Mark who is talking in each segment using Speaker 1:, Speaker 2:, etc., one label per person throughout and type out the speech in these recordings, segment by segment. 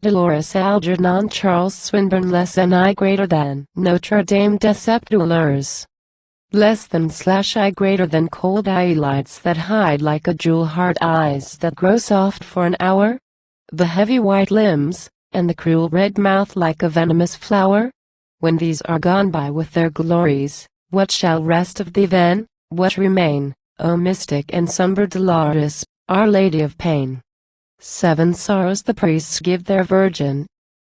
Speaker 1: Dolores Algernon Charles Swinburne less than I greater than Notre Dame des Dolores. Less than / I greater than cold eyelids that hide like a jewel hard eyes that grow soft for an hour? The heavy white limbs, and the cruel red mouth like a venomous flower? When these are gone by with their glories, what shall rest of thee then? What remain, O mystic and somber Dolores, Our Lady of Pain? 7 sorrows the priests give their Virgin.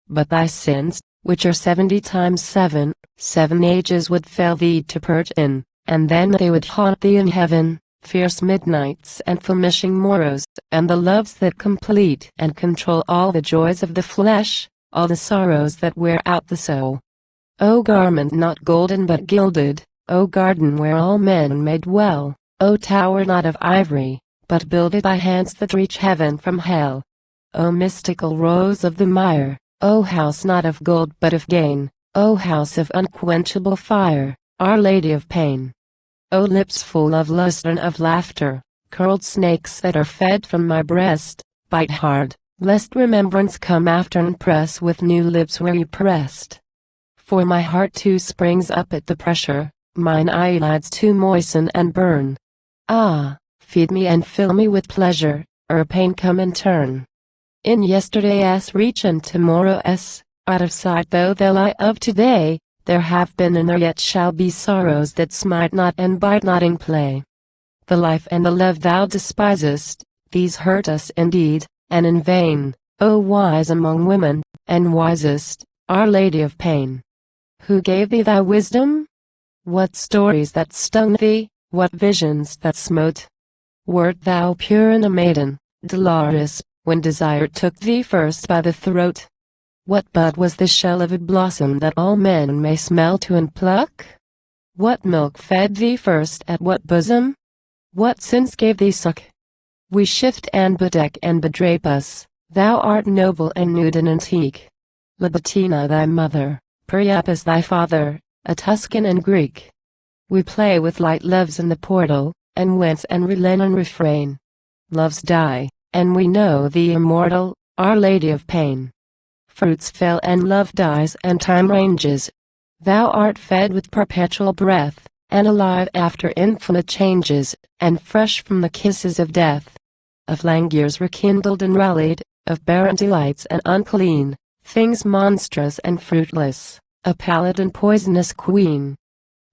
Speaker 1: But thy sins, which are 70 times 7, 7 ages would fail thee to purge in, and then they would haunt thee in heaven, fierce midnights and famishing morrows, and the loves that complete and control all the joys of the flesh, all the sorrows that wear out the soul. O garment not golden but gilded, O garden where all men may dwell, O tower not of ivory, but builded by hands that reach heaven from hell. O mystical rose of the mire, O house not of gold but of gain, O house of unquenchable fire, Our Lady of Pain. O lips full of lust and of laughter, curled snakes that are fed from my breast, bite hard, lest remembrance come after and press with new lips where you pressed. For my heart too springs up at the pressure, mine eyelids too moisten and burn. Ah, feed me and fill me with pleasure, or pain come in turn. In yesterday's reach and tomorrow's, out of sight though they lie of today, there have been and there yet shall be sorrows that smite not and bite not in play. The life and the love thou despisest, these hurt us indeed, and in vain, O wise among women, and wisest, Our Lady of Pain. Who gave thee thy wisdom? What stories that stung thee, what visions that smote? Wert thou pure and a maiden, Dolores, when desire took thee first by the throat? What bud was the shell of a blossom that all men may smell to and pluck? What milk fed thee first at what bosom? What sins gave thee suck? We shift and bedeck and bedrape us, thou art noble and nude and antique. Libitina thy mother, Priapus thy father, a Tuscan and Greek. We play with light loves in the portal, and wince and relent and refrain. Loves die, and we know thee immortal, Our Lady of Pain. Fruits fail and love dies and time ranges. Thou art fed with perpetual breath, and alive after infinite changes, and fresh from the kisses of death. Of languors rekindled and rallied, of barren delights and unclean, things monstrous and fruitless, a pallid and poisonous queen.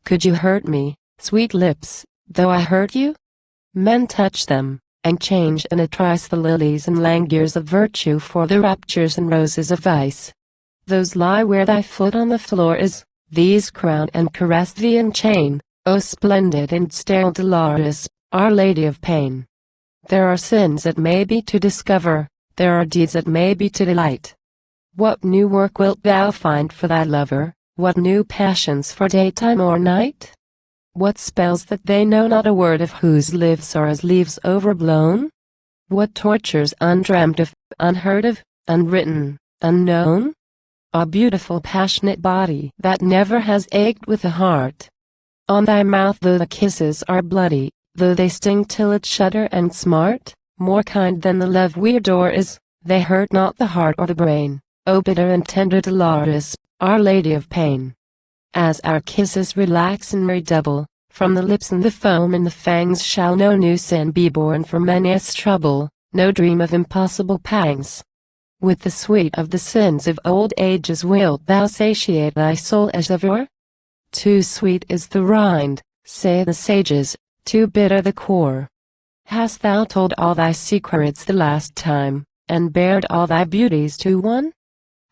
Speaker 1: Could you hurt me, sweet lips, though I hurt you? Men touch them, and change in a trice the lilies and languors of virtue for the raptures and roses of vice. Those lie where thy foot on the floor is, these crown and caress thee and chain, O splendid and sterile Dolores, Our Lady of Pain. There are sins that may be to discover, there are deeds that may be to delight. What new work wilt thou find for thy lover, what new passions for daytime or night? What spells that they know not a word of whose lives are as leaves overblown? What tortures undreamt of, unheard of, unwritten, unknown? A beautiful passionate body that never has ached with a heart. On thy mouth though the kisses are bloody, though they sting till it shudder and smart, more kind than the love we adore is, they hurt not the heart or the brain, O bitter and tender Dolores, Our Lady of Pain. As our kisses relax and redouble, from the lips and the foam and the fangs shall no new sin be born for many's trouble, no dream of impossible pangs. With the sweet of the sins of old ages wilt thou satiate thy soul as of yore? Too sweet is the rind, say the sages, too bitter the core. Hast thou told all thy secrets the last time, and bared all thy beauties to one?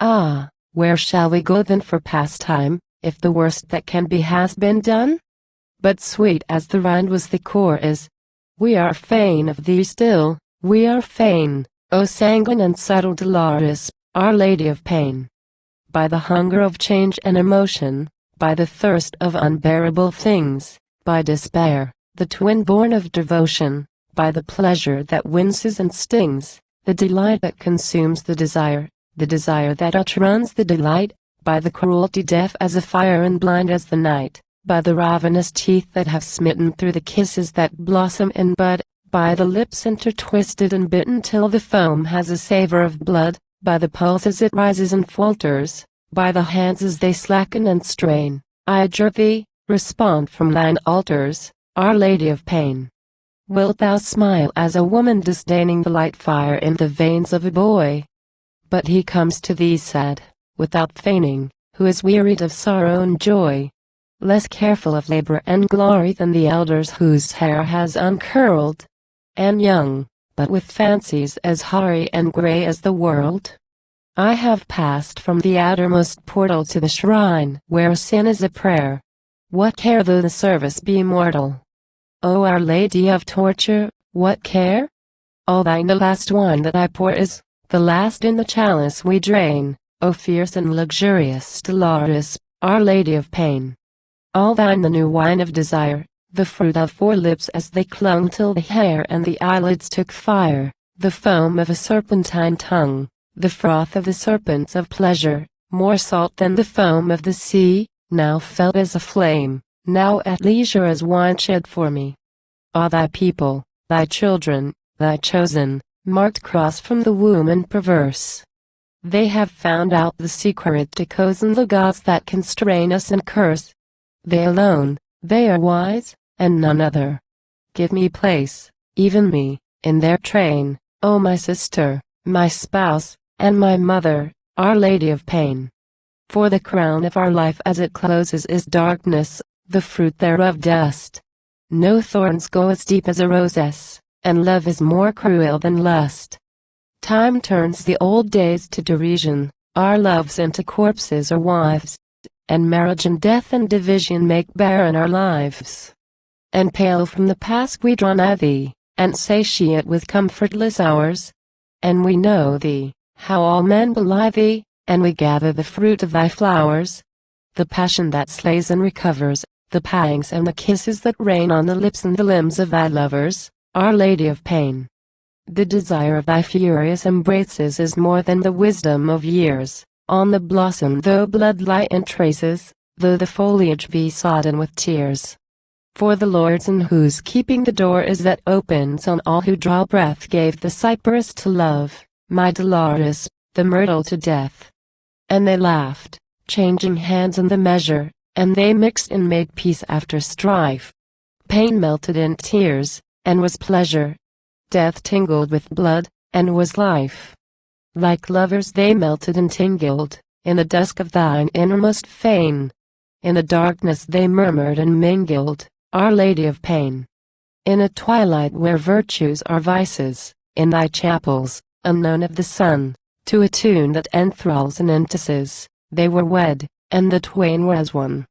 Speaker 1: Ah, where shall we go then for pastime, if the worst that can be has been done? But sweet as the rind was the core is. We are fain of thee still, we are fain, O sanguine and subtle Dolores, Our Lady of Pain. By the hunger of change and emotion, by the thirst of unbearable things, by despair, the twin born of devotion, by the pleasure that winces and stings, the delight that consumes the desire that outruns the delight, by the cruelty deaf as a fire and blind as the night, by the ravenous teeth that have smitten through the kisses that blossom and bud, by the lips intertwisted and bitten till the foam has a savor of blood, By the pulse as it rises and falters, by the hands as they slacken and strain, I adjure thee, respond from thine altars, Our Lady of Pain. Wilt thou smile as a woman disdaining the light fire in the veins of a boy? But he comes to thee sad, without feigning, who is wearied of sorrow and joy, less careful of labor and glory than the elders whose hair has uncurled, and young, but with fancies as hoary and grey as the world. I have passed from the outermost portal to the shrine where sin is a prayer. What care though the service be mortal? O Our Lady of Torture, what care? All thine the last wine that I pour is, the last in the chalice we drain, O fierce and luxurious Dolores, Our Lady of Pain. All thine the new wine of desire, the fruit of 4 lips as they clung till the hair and the eyelids took fire, the foam of a serpentine tongue, the froth of the serpents of pleasure, more salt than the foam of the sea, now felt as a flame, now at leisure as wine shed for me. All thy people, thy children, thy chosen, marked cross from the womb and perverse. They have found out the secret to cozen the gods that constrain us and curse. They alone, they are wise, and none other. Give me place, even me, in their train, O my sister, my spouse, and my mother, Our Lady of Pain. For the crown of our life as it closes is darkness, the fruit thereof dust. No thorns go as deep as a rose's, and love is more cruel than lust. Time turns the old days to derision, our loves into corpses or wives, and marriage and death and division make barren our lives. And pale from the past we draw nigh thee, and satiate with comfortless hours. And we know thee, how all men belie thee, and we gather the fruit of thy flowers. The passion that slays and recovers, the pangs and the kisses that rain on the lips and the limbs of thy lovers, Our Lady of Pain. The desire of thy furious embraces is more than the wisdom of years. On the blossom though blood lie in traces, though the foliage be sodden with tears. For the Lord's in whose keeping the door is that opens on all who draw breath gave the cypress to love, my Dolores, the myrtle to death. And they laughed, changing hands in the measure, and they mixed and made peace after strife. Pain melted in tears, and was pleasure. Death tingled with blood, and was life. Like lovers they melted and tingled, in the dusk of thine innermost fane. In the darkness they murmured and mingled, Our Lady of Pain. In a twilight where virtues are vices, in thy chapels, unknown of the sun, to a tune that enthralls and entices, they were wed, and the twain were as one.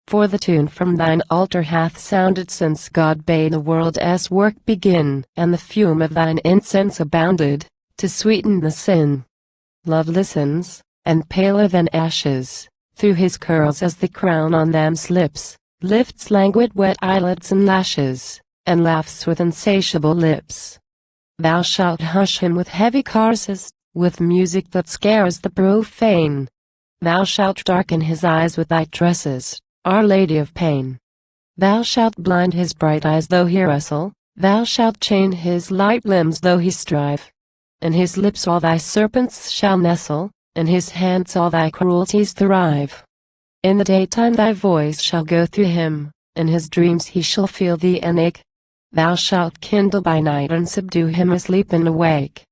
Speaker 1: For the tune from thine altar hath sounded since God bade the world's work begin, and the fume of thine incense abounded, to sweeten the sin. Love listens, and paler than ashes, through his curls as the crown on them slips, lifts languid wet eyelids and lashes, and laughs with insatiable lips. Thou shalt hush him with heavy caresses, with music that scares the profane. Thou shalt darken his eyes with thy tresses, Our Lady of Pain. Thou shalt blind his bright eyes though he wrestle, thou shalt chain his light limbs though he strive. In his lips all thy serpents shall nestle, in his hands all thy cruelties thrive. In the daytime thy voice shall go through him, in his dreams he shall feel thee and ache. Thou shalt kindle by night and subdue him asleep and awake.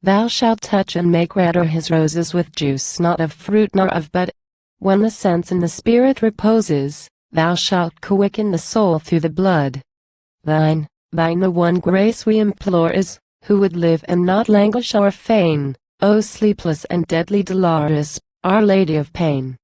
Speaker 1: Thou shalt touch and make redder his roses with juice not of fruit nor of bud. When the sense and the spirit reposes, thou shalt quicken the soul through the blood. Thine the one grace we implore is, who would live and not languish or feign, O sleepless and deadly Dolores, Our Lady of Pain.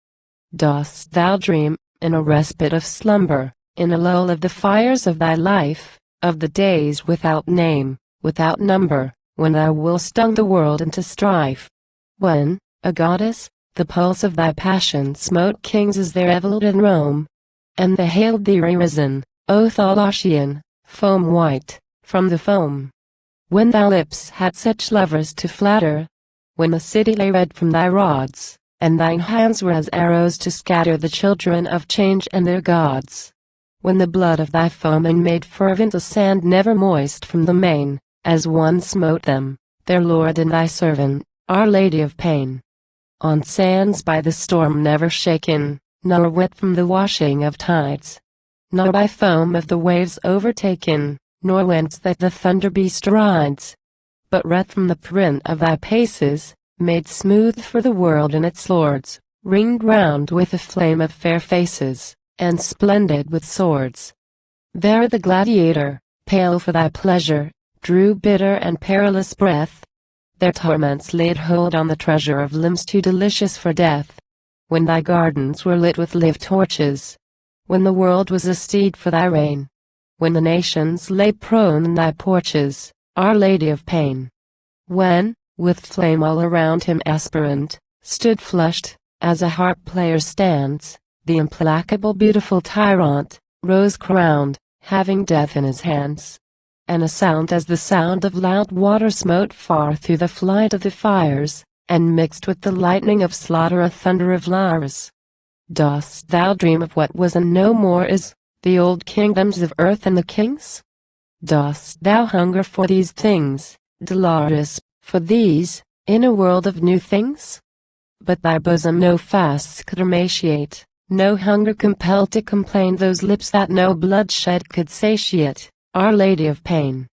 Speaker 1: Dost thou dream, in a respite of slumber, in a lull of the fires of thy life, of the days without name, without number, when thou wilt stung the world into strife? When, a goddess, the pulse of thy passion smote kings as they revelled in Rome, and they hailed thee risen, O Thalassian, foam white, from the foam. When thy lips had such lovers to flatter, when the city lay red from thy rods, and thine hands were as arrows to scatter the children of change and their gods. When the blood of thy foemen made fervent a sand never moist from the main, as one smote them, their lord and thy servant, Our Lady of Pain. On sands by the storm never shaken, nor wet from the washing of tides, nor by foam of the waves overtaken, nor whence that the thunder beast rides, but wreath from the print of thy paces, made smooth for the world and its lords, ringed round with a flame of fair faces, and splendid with swords. There the gladiator, pale for thy pleasure, drew bitter and perilous breath. Their torments laid hold on the treasure of limbs too delicious for death. When thy gardens were lit with live torches, when the world was a steed for thy reign, when the nations lay prone in thy porches, Our Lady of Pain. When, with flame all around him aspirant, stood flushed, as a harp player stands, the implacable beautiful tyrant, rose crowned, having death in his hands. And a sound as the sound of loud water smote far through the flight of the fires, and mixed with the lightning of slaughter a thunder of lyres. Dost thou dream of what was and no more is, the old kingdoms of earth and the kings? Dost thou hunger for these things, Dolores, for these, in a world of new things? But thy bosom no fasts could emaciate, no hunger compelled to complain those lips that no bloodshed could satiate, Our Lady of Pain.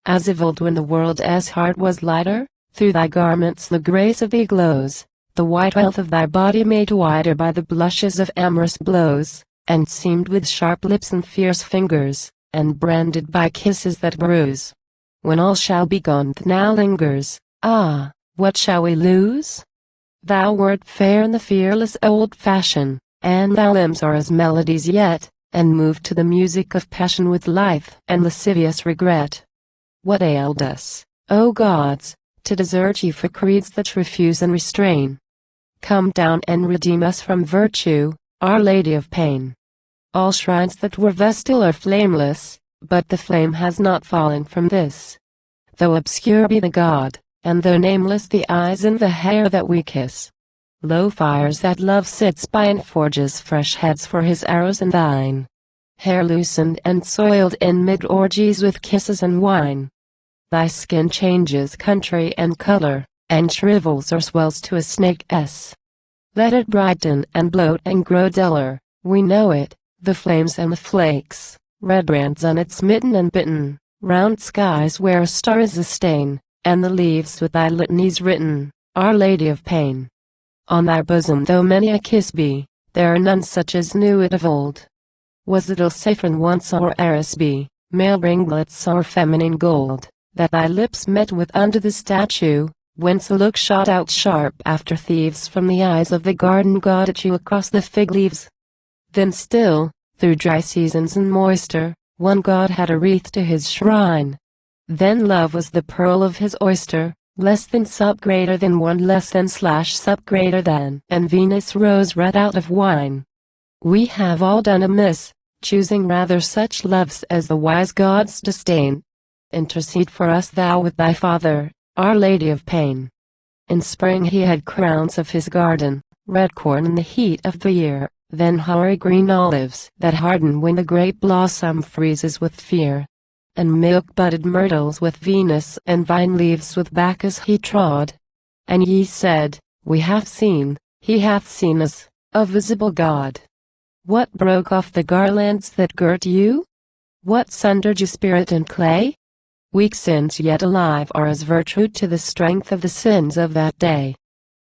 Speaker 1: As of old when the world's heart was lighter, through thy garments the grace of thee glows, the white wealth of thy body made wider by the blushes of amorous blows, and seamed with sharp lips and fierce fingers, and branded by kisses that bruise. When all shall be gone that now lingers, ah, what shall we lose? Thou wert fair in the fearless old fashion, and thy limbs are as melodies yet, and moved to the music of passion with life and lascivious regret. What ailed us, O gods, to desert you for creeds that refuse and restrain? Come down and redeem us from virtue, Our Lady of Pain. All shrines that were vestal are flameless, but the flame has not fallen from this. Though obscure be the god, and though nameless the eyes and the hair that we kiss, low fires that love sits by and forges fresh heads for his arrows and thine. Hair loosened and soiled in mid-orgies with kisses and wine. Thy skin changes country and color, and shrivels or swells to a snake's. Let it brighten and bloat and grow duller, we know it, the flames and the flakes, red brands on its mitten and bitten, round skies where a star is a stain, and the leaves with thy litanies written, Our Lady of Pain. On thy bosom though many a kiss be, there are none such as knew it of old. Was it Alsaphron once or Eris be, male ringlets or feminine gold, that thy lips met with under the statue, whence a look shot out sharp after thieves from the eyes of the garden god at you across the fig leaves? Then still, through dry seasons and moister, one god had a wreath to his shrine. Then love was the pearl of his oyster, less than sup greater than one less than slash sup greater than, and Venus rose red out of wine. We have all done amiss, choosing rather such loves as the wise gods disdain. Intercede for us thou with thy Father, Our Lady of Pain. In spring he had crowns of his garden, red corn in the heat of the year, then hoary green olives that harden when the grape blossom freezes with fear, and milk-budded myrtles with Venus and vine leaves with Bacchus he trod. And ye said, We have seen, he hath seen us, a visible God. What broke off the garlands that girt you? What sundered you spirit and clay? Weak sins yet alive are as virtue to the strength of the sins of that day.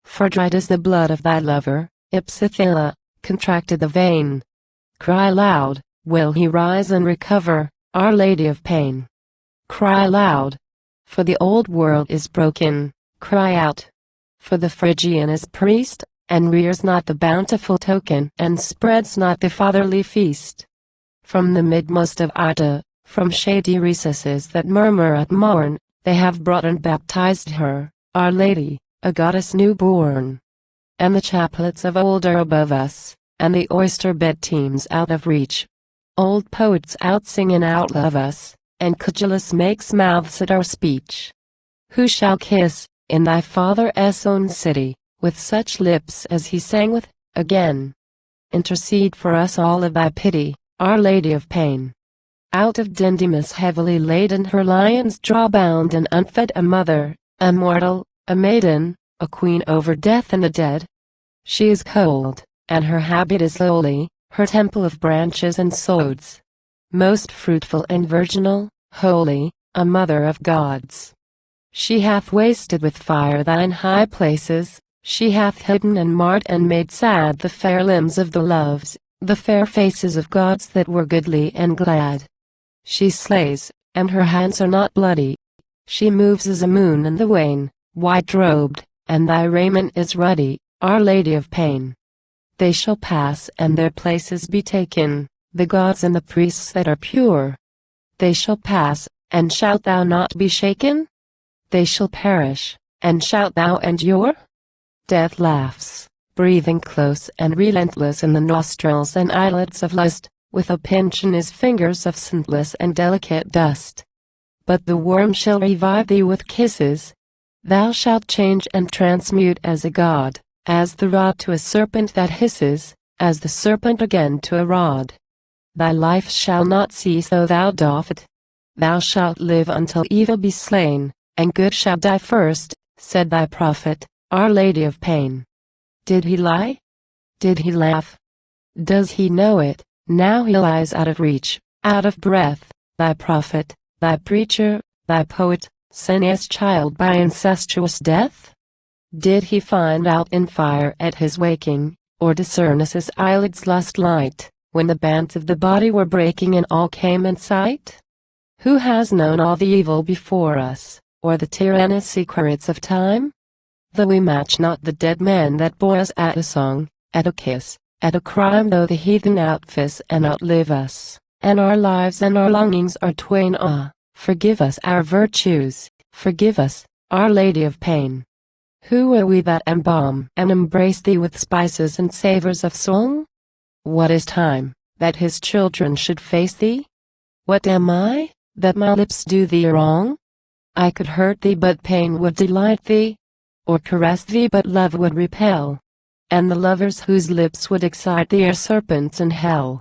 Speaker 1: For dried is the blood of thy lover, Ipsithilla, contracted the vein. Cry loud, will he rise and recover, Our Lady of Pain? Cry loud, for the old world is broken, cry out, for the Phrygian is priest, and rears not the bountiful token and spreads not the fatherly feast. From the midmost of Ida, from shady recesses that murmur at morn, they have brought and baptized her, Our Lady, a goddess new-born. And the chaplets of old are above us, and the oyster-bed teems out of reach. Old poets out-sing and out-love us, and credulous makes mouths at our speech. Who shall kiss, in thy Father's own city, with such lips as he sang with, again? Intercede for us all of thy pity, Our Lady of Pain. Out of Dindymus heavily laden her lions draw bound and unfed a mother, a mortal, a maiden, a queen over death and the dead. She is cold, and her habit is lowly, her temple of branches and swords. Most fruitful and virginal, holy, a mother of gods. She hath wasted with fire thine high places, she hath hidden and marred and made sad the fair limbs of the loves, the fair faces of gods that were goodly and glad. She slays, and her hands are not bloody. She moves as a moon in the wane, white-robed, and thy raiment is ruddy, Our Lady of Pain. They shall pass and their places be taken, the gods and the priests that are pure. They shall pass, and shalt thou not be shaken? They shall perish, and shalt thou endure? Death laughs, breathing close and relentless in the nostrils and eyelids of lust, with a pinch in his fingers of scentless and delicate dust. But the worm shall revive thee with kisses. Thou shalt change and transmute as a god, as the rod to a serpent that hisses, as the serpent again to a rod. Thy life shall not cease though thou doff it. Thou shalt live until evil be slain, and good shall die first, said thy prophet, Our Lady of Pain. Did he lie? Did he laugh? Does he know it? Now he lies out of reach, out of breath, thy prophet, thy preacher, thy poet, sinless child by incestuous death? Did he find out in fire at his waking, or discern as his eyelids lost light, when the bands of the body were breaking and all came in sight? Who has known all the evil before us, or the tyrannous secrets of time? Though we match not the dead man that bore us at a song, at a kiss, at a crime, though the heathen outfis and outlive us, and our lives and our longings are twain. Forgive us our virtues, forgive us, Our Lady of Pain. Who are we that embalm and embrace thee with spices and savors of song? What is time, that his children should face thee? What am I, that my lips do thee wrong? I could hurt thee but pain would delight thee, or caress thee but love would repel. And the lovers whose lips would excite thee are serpents in hell.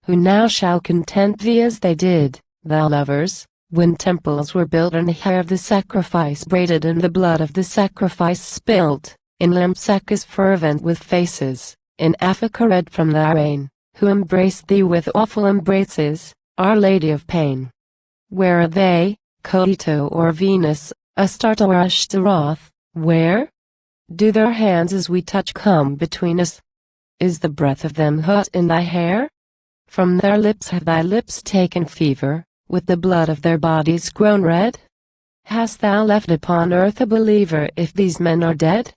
Speaker 1: Who now shall content thee as they did, thou lovers, when temples were built and the hair of the sacrifice braided and the blood of the sacrifice spilt, in Lampsacus fervent with faces, in Africa red from thy reign, who embraced thee with awful embraces, Our Lady of Pain. Where are they, Coito or Venus, Astarte or Ashtaroth, where? Do their hands as we touch come between us? Is the breath of them hot in thy hair? From their lips have thy lips taken fever, with the blood of their bodies grown red? Hast thou left upon earth a believer if these men are dead?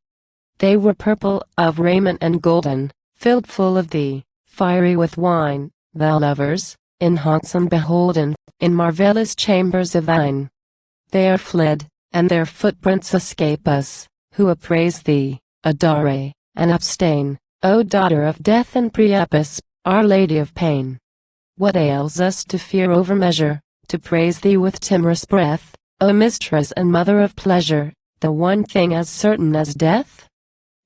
Speaker 1: They were purple of raiment and golden, filled full of thee, fiery with wine, thou lovers, in haunts unbeholden, in marvellous chambers of thine. They are fled, and their footprints escape us, who appraise thee, adore, and abstain, O daughter of death and Priapus, Our Lady of Pain. What ails us to fear over measure, to praise thee with timorous breath, O mistress and mother of pleasure, the one thing as certain as death?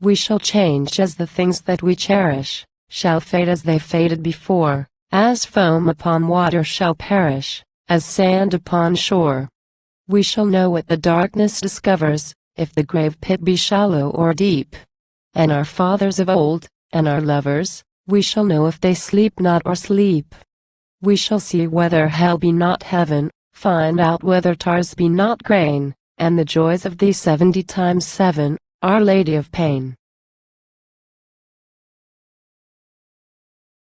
Speaker 1: We shall change as the things that we cherish, shall fade as they faded before, as foam upon water shall perish, as sand upon shore. We shall know what the darkness discovers, if the grave pit be shallow or deep. And our fathers of old, and our lovers, we shall know if they sleep not or sleep. We shall see whether hell be not heaven, find out whether tars be not grain, and the joys of these 70 times 7, Our Lady of Pain.